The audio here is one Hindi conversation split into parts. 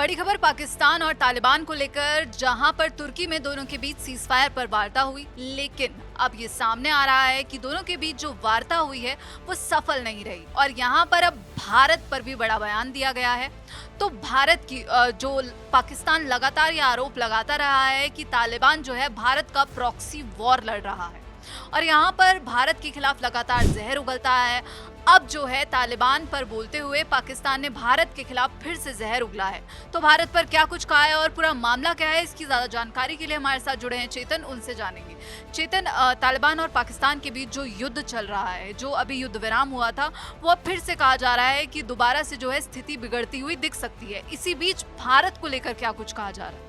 बड़ी खबर पाकिस्तान और तालिबान को लेकर, जहां पर तुर्की में दोनों के बीच सीजफायर पर वार्ता हुई, लेकिन अब ये सामने आ रहा है कि दोनों के बीच जो वार्ता हुई है वो सफल नहीं रही और यहां पर अब भारत पर भी बड़ा बयान दिया गया है। तो भारत की जो पाकिस्तान लगातार ये आरोप लगाता रहा है कि तालिबान जो है भारत का प्रॉक्सी वॉर लड़ रहा है और यहाँ पर भारत के खिलाफ लगातार जहर उगलता है। अब जो है तालिबान पर बोलते हुए पाकिस्तान ने भारत के खिलाफ फिर से जहर उगला है। तो भारत पर क्या कुछ कहा है और पूरा मामला क्या है, इसकी ज्यादा जानकारी के लिए हमारे साथ जुड़े हैं चेतन, उनसे जानेंगे। चेतन, तालिबान और पाकिस्तान के बीच जो युद्ध चल रहा है, जो अभी युद्ध विराम हुआ था, वो अब फिर से कहा जा रहा है कि दोबारा से जो है स्थिति बिगड़ती हुई दिख सकती है। इसी बीच भारत को लेकर क्या कुछ कहा जा रहा है?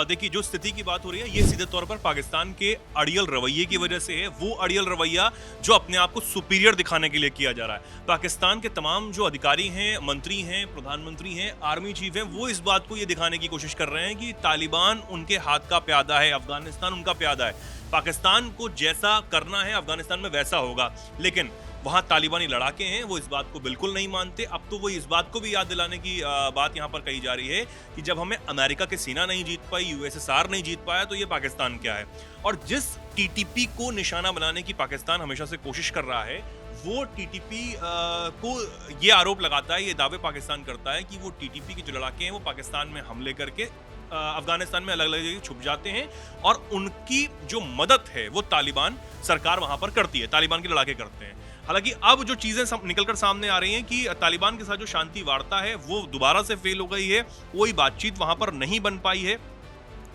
देखिए, जो स्थिति की बात हो रही है ये सीधे तौर पर पाकिस्तान के अड़ियल रवैये की वजह से है। वो अड़ियल रवैया जो अपने आप को सुपीरियर दिखाने के लिए किया जा रहा है। पाकिस्तान के तमाम जो अधिकारी हैं, मंत्री हैं, प्रधानमंत्री हैं, आर्मी चीफ हैं, वो इस बात को ये दिखाने की कोशिश कर रहे हैं कि तालिबान उनके हाथ का प्यादा है, अफगानिस्तान उनका प्यादा है। पाकिस्तान को जैसा करना है अफगानिस्तान में वैसा होगा, लेकिन वहां तालिबानी लड़ाके हैं, वो इस बात को बिल्कुल नहीं मानते। अब तो वो इस बात को भी याद दिलाने की बात यहाँ पर कही जा रही है कि जब हमें अमेरिका की सेना नहीं जीत पाई, यूएसएसआर नहीं जीत पाया, तो ये पाकिस्तान क्या है। और जिस टीटीपी को निशाना बनाने की पाकिस्तान हमेशा से कोशिश कर रहा है, वो टीटीपी को ये आरोप लगाता है, ये दावे पाकिस्तान करता है कि वो टीटीपी के जो लड़ाके हैं वो पाकिस्तान में हमले करके अफगानिस्तान में अलग अलग जगह छुप जाते हैं और उनकी जो मदद है वो तालिबान सरकार वहां पर करती है, तालिबान के लड़ाके करते हैं। हालांकि अब जो चीजें निकलकर सामने आ रही हैं कि तालिबान के साथ जो शांति वार्ता है वो दोबारा से फेल हो गई है, कोई बातचीत वहां पर नहीं बन पाई है।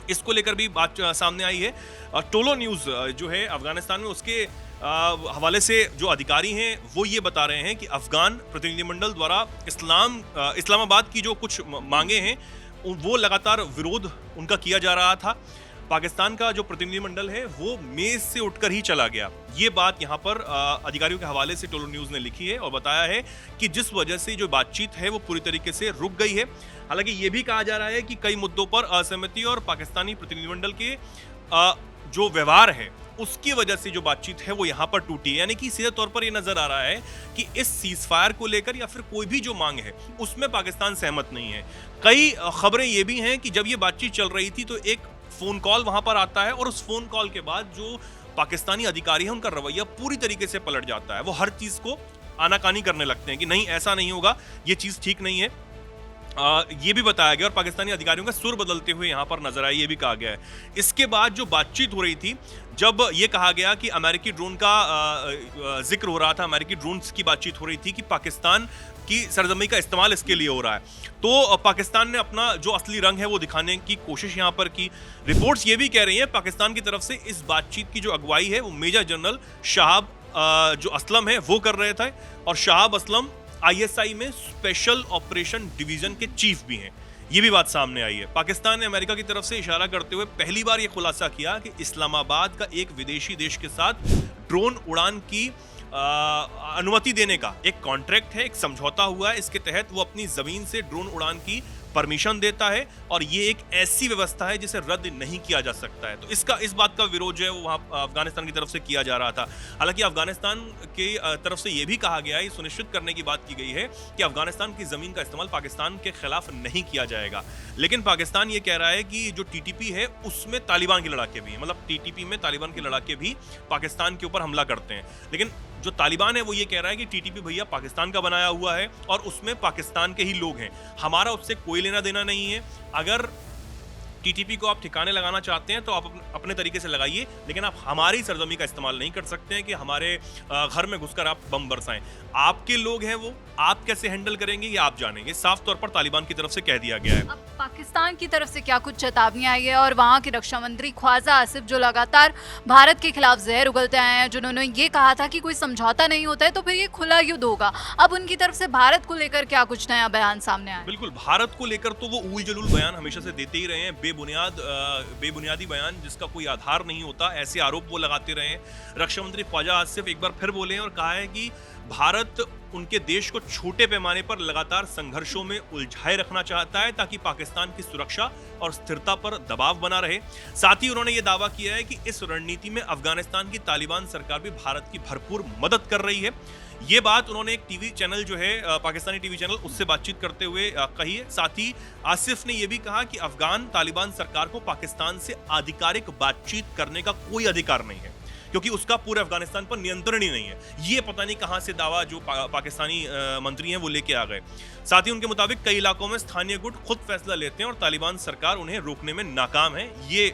इसको लेकर भी बात सामने आई है। टोलो न्यूज जो है अफगानिस्तान में, उसके हवाले से जो अधिकारी हैं वो ये बता रहे हैं कि अफगान प्रतिनिधिमंडल द्वारा इस्लामाबाद की जो कुछ मांगे हैं वो लगातार विरोध उनका किया जा रहा था। पाकिस्तान का जो प्रतिनिधिमंडल है वो मेज से उठकर ही चला गया। ये बात यहाँ पर अधिकारियों के हवाले से टोलो न्यूज ने लिखी है और बताया है कि जिस वजह से जो बातचीत है वो पूरी तरीके से रुक गई है। हालांकि ये भी कहा जा रहा है कि कई मुद्दों पर असहमति और पाकिस्तानी प्रतिनिधिमंडल के जो व्यवहार है उसकी वजह से जो बातचीत है वो यहाँ पर टूटी है। यानी कि सीधे तौर पर ये नजर आ रहा है कि इस सीजफायर को लेकर या फिर कोई भी जो मांग है उसमें पाकिस्तान सहमत नहीं है। कई खबरें ये भी हैं कि जब ये बातचीत चल रही थी तो एक फोन कॉल वहां पर आता है और उस फोन कॉल के बाद जो पाकिस्तानी अधिकारी है उनका रवैया पूरी तरीके से पलट जाता है। वो हर चीज को आनाकानी करने लगते हैं कि नहीं, ऐसा नहीं होगा, ये चीज ठीक नहीं है। ये भी बताया गया और पाकिस्तानी अधिकारियों का सुर बदलते हुए यहाँ पर नजर आया, ये भी कहा गया है। इसके बाद जो बातचीत हो रही थी, जब ये कहा गया कि अमेरिकी ड्रोन का जिक्र हो रहा था, अमेरिकी ड्रोन्स की बातचीत हो रही थी कि पाकिस्तान की सरजमी का इस्तेमाल इसके लिए हो रहा है, तो पाकिस्तान ने अपना जो असली रंग है वो दिखाने की कोशिश यहाँ पर की। रिपोर्ट्स ये भी कह रही हैं पाकिस्तान की तरफ से इस बातचीत की जो अगुवाई है वो मेजर जनरल शाहब जो असलम है वो कर रहे थे और शाहब असलम आईएसआई में स्पेशल ऑपरेशन डिवीजन के चीफ भी हैं। ये भी बात सामने आई है। पाकिस्तान ने अमेरिका की तरफ से इशारा करते हुए पहली बार ये खुलासा किया कि इस्लामाबाद का एक विदेशी देश के साथ ड्रोन उड़ान की अनुमति देने का एक कॉन्ट्रैक्ट है, एक समझौता हुआ है। इसके तहत वो अपनी जमीन से ड्रोन उड़ान की परमिशन देता है और ये एक ऐसी व्यवस्था है जिसे रद्द नहीं किया जा सकता है। तो इस बात का विरोध जो है वो वहाँ अफगानिस्तान की तरफ से किया जा रहा था। हालांकि अफगानिस्तान की तरफ से ये भी कहा गया है, सुनिश्चित करने की बात की गई है कि अफगानिस्तान की जमीन का इस्तेमाल पाकिस्तान के खिलाफ नहीं किया जाएगा। लेकिन पाकिस्तान ये कह रहा है कि जो टीटीपी है उसमें तालिबान के लड़ाके भी हैं, मतलब टीटीपी में तालिबान के लड़ाके भी पाकिस्तान के ऊपर हमला करते हैं। लेकिन जो तालिबान है वो ये कह रहा है कि टीटीपी भैया पाकिस्तान का बनाया हुआ है और उसमें पाकिस्तान के ही लोग हैं, हमारा उससे कोई लेना देना नहीं है। अगर टीटीपी को आप ठिकाने लगाना चाहते हैं तो आप अपने तरीके से लगाइए, लेकिन आप हमारी सरजमी का इस्तेमाल नहीं कर सकते हैं कि हमारे घर में घुसकर आप बम बरसाएं। आपके लोग हैं वो, आप कैसे हैंडल करेंगे ये आप जानेंगे। साफ तौर पर तालिबान की तरफ से कह दिया गया है। अब पाकिस्तान की तरफ से क्या कुछ चेतावनी आई है और वहाँ के रक्षा मंत्री ख्वाजा आसिफ जो लगातार भारत के खिलाफ जहर उगलते आए हैं, जिन्होंने ये कहा था कि कोई समझौता नहीं होता है तो फिर ये खुला युद्ध होगा, अब उनकी तरफ से भारत को लेकर क्या कुछ नया बयान सामने आया? बिल्कुल, भारत को लेकर तो वो उल जलूल बयान हमेशा से देते ही रहे हैं, बेबुनियादी बयान जिसका कोई आधार नहीं होता, ऐसे आरोप वो लगाते रहे हैं। रक्षा मंत्री ख्वाजा आसिफ एक बार फिर बोले हैं और कहा है कि भारत उनके देश को छोटे पैमाने पर लगातार संघर्षों में उलझाए रखना चाहता है ताकि पाकिस्तान की सुरक्षा और स्थिरता पर दबाव बना रहे। साथ ही उन्होंने ये दावा किया है कि इस रणनीति में अफगानिस्तान की तालिबान सरकार भी भारत की भरपूर मदद कर रही है। ये बात उन्होंने एक टीवी चैनल जो है पाकिस्तानी टीवी चैनल उससे बातचीत करते हुए कही है। साथ ही आसिफ ने यह भी कहा कि अफगान तालिबान सरकार को पाकिस्तान से आधिकारिक बातचीत करने का कोई अधिकार नहीं है, क्योंकि उसका पूरे अफगानिस्तान पर नियंत्रण ही नहीं है। ये पता नहीं कहां से दावा जो पाकिस्तानी मंत्री हैं वो लेके आ गए। साथ ही उनके मुताबिक कई इलाकों में स्थानीय गुट खुद फैसला लेते हैं और तालिबान सरकार उन्हें रोकने में नाकाम है। ये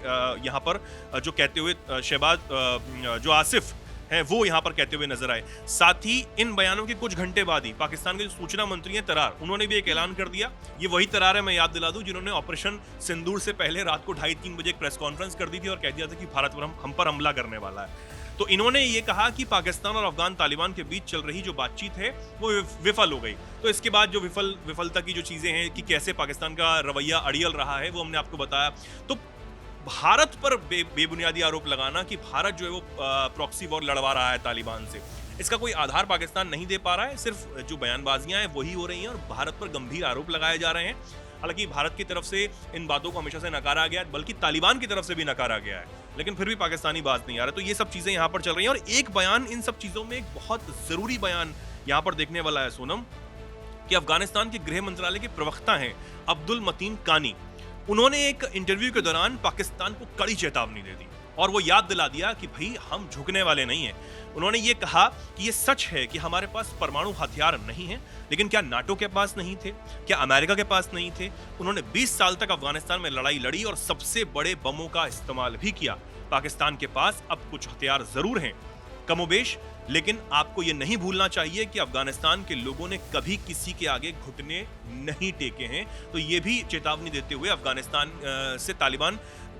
यहाँ पर जो कहते हुए शहबाज जो आसिफ हैं वो यहाँ पर कहते हुए नजर आए। साथ ही इन बयानों के कुछ घंटे बाद ही पाकिस्तान के जो सूचना मंत्री हैं तरार, उन्होंने भी एक ऐलान कर दिया। ये वही तरार है, मैं याद दिला दूं, जिन्होंने ऑपरेशन सिंदूर से पहले रात को 2:30-3 बजे एक प्रेस कॉन्फ्रेंस कर दी थी और कह दिया था कि भारत हम पर हमला करने वाला है। तो इन्होंने ये कहा कि पाकिस्तान और अफगान तालिबान के बीच चल रही जो बातचीत है वो विफल हो गई। तो इसके बाद जो विफलता की जो चीजें हैं कि कैसे पाकिस्तान का रवैया अड़ियल रहा है वो हमने आपको बताया। तो भारत पर बेबुनियादी आरोप लगाना कि भारत जो है वो प्रॉक्सी वॉर लड़वा रहा है तालिबान से, इसका कोई आधार पाकिस्तान नहीं दे पा रहा है। सिर्फ जो बयानबाजियां हैं वही हो रही हैं और भारत पर गंभीर आरोप लगाए जा रहे हैं। हालांकि भारत की तरफ से इन बातों को हमेशा से नकारा गया है, बल्कि तालिबान की तरफ से भी नकारा गया है, लेकिन फिर भी पाकिस्तानी बात नहीं आ रहा। तो ये सब चीजें यहाँ पर चल रही हैं और एक बयान इन सब चीजों में, एक बहुत जरूरी बयान यहाँ पर देखने वाला है सोनम, कि अफगानिस्तान के गृह मंत्रालय के प्रवक्ता हैं अब्दुल मतीन कानी। उन्होंने एक इंटरव्यू के दौरान पाकिस्तान को कड़ी चेतावनी दे दी और वो याद दिला दिया कि भाई हम झुकने वाले नहीं हैं। उन्होंने ये कहा कि ये सच है कि हमारे पास परमाणु हथियार नहीं हैं, लेकिन क्या नाटो के पास नहीं थे, क्या अमेरिका के पास नहीं थे? उन्होंने 20 साल तक अफगानिस्तान में लड़ाई लड़ी और सबसे बड़े बमों का इस्तेमाल भी किया। पाकिस्तान के पास अब कुछ हथियार जरूर हैं, कमोबेश, लेकिन आपको ये नहीं भूलना चाहिए कि अफगानिस्तान के लोगों ने कभी किसी के आगे घुटने नहीं टेके हैं। तो ये भी चेतावनी देते हुए अफगानिस्तान से तालिबान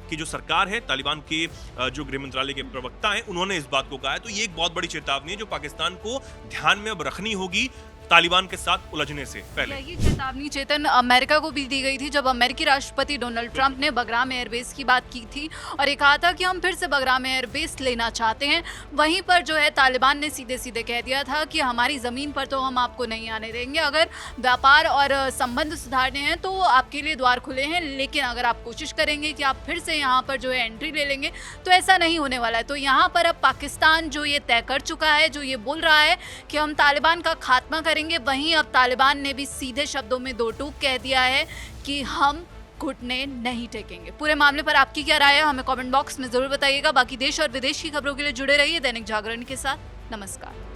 की जो सरकार है, तालिबान के जो गृह मंत्रालय के प्रवक्ता हैं, उन्होंने इस बात को कहा है। तो ये एक बहुत बड़ी चेतावनी है जो पाकिस्तान को ध्यान में अब रखनी होगी तालिबान के साथ उलझने से पहले। यही चेतावनी चेतन अमेरिका को भी दी गई थी जब अमेरिकी राष्ट्रपति डोनाल्ड ट्रंप ने बगराम एयरबेस की बात की थी और ये कहा था कि हम फिर से बगराम एयरबेस लेना चाहते हैं। वहीं पर जो है तालिबान ने सीधे सीधे कह दिया था कि हमारी ज़मीन पर तो हम आपको नहीं आने देंगे, अगर व्यापार और संबंध सुधारने हैं तो आपके लिए द्वार खुले हैं, लेकिन अगर आप कोशिश करेंगे कि आप फिर से यहाँ पर जो है एंट्री ले लेंगे तो ऐसा नहीं होने वाला है। तो यहाँ पर अब पाकिस्तान जो ये तय कर चुका है, जो ये बोल रहा है कि हम तालिबान का खात्मा करेंगे, वहीं अब तालिबान ने भी सीधे शब्दों में दो टूक कह दिया है कि हम घुटने नहीं टेकेंगे। पूरे मामले पर आपकी क्या राय है हमें कमेंट बॉक्स में जरूर बताइएगा। बाकी देश और विदेश की खबरों के लिए जुड़े रहिए दैनिक जागरण के साथ। नमस्कार।